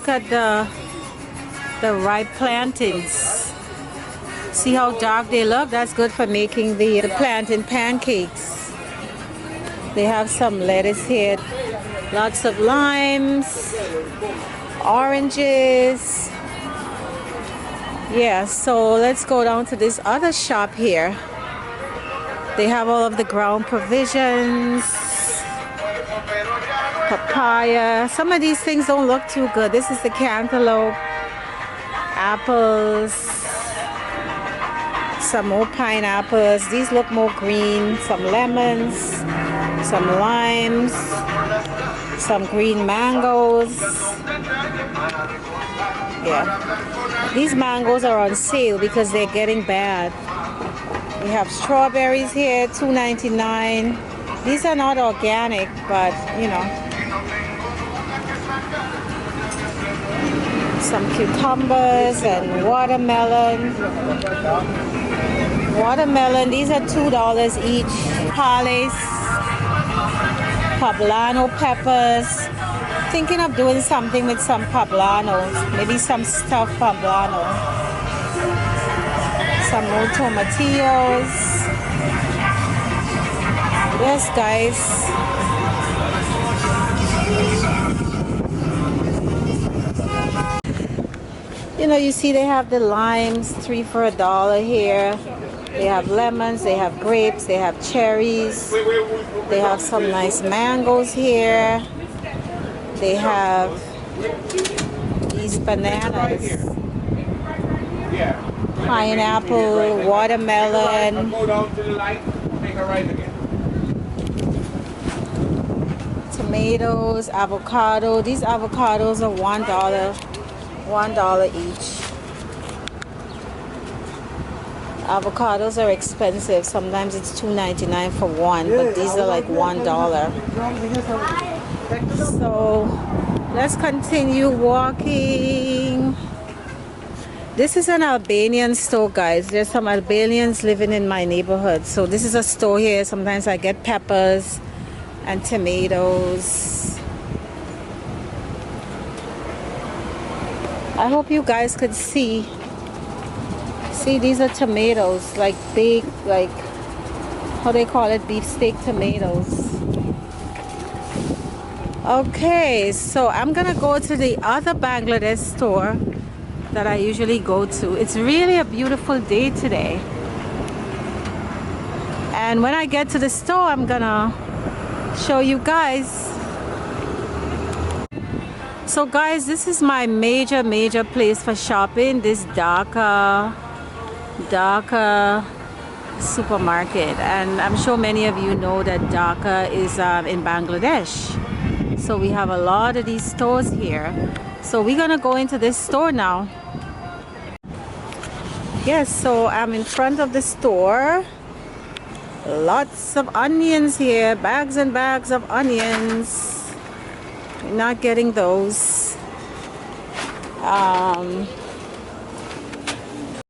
Look at the ripe plantains. See how dark they look? That's good for making the plantain pancakes. They have some lettuce here. Lots of limes, oranges. Yeah, so let's go down to this other shop here. They have all of the ground provisions. Papaya. Some of these things don't look too good. This is the cantaloupe. Apples. Some more pineapples. These look more green. Some lemons. Some limes. Some green mangoes. Yeah. These mangoes are on sale because they're getting bad. We have strawberries here, $2.99. These are not organic, but you know. Some cucumbers and watermelon. Watermelon, these are $2 each. Pales, poblano peppers. Thinking of doing something with some poblanos. Maybe some stuffed poblano. Some more tomatillos. Yes, guys. You know, you see they have the limes, 3 for $1 here. They have lemons, they have grapes, they have cherries. They have some nice mangoes here. They have these bananas. Pineapple, watermelon. Tomatoes, avocado. These avocados are $1 each. Avocados are expensive. Sometimes it's $2.99 for one, but these are like $1. So let's continue walking. This is an Albanian store, guys. There's some Albanians living in my neighborhood. So this is a store here. Sometimes I get peppers and tomatoes. I hope you guys could see. See, these are tomatoes, like big, like, how they call it, beefsteak tomatoes. Okay, so I'm gonna go to the other Bangladesh store that I usually go to. It's really a beautiful day today. And when I get to the store, I'm gonna show you guys. So guys, this is my major place for shopping, this Dhaka supermarket. And I'm sure many of you know that Dhaka is in Bangladesh. So we have a lot of these stores here. So we're gonna go into this store now. Yes, so I'm in front of the store. Lots of onions here, bags and bags of onions. We're not getting those.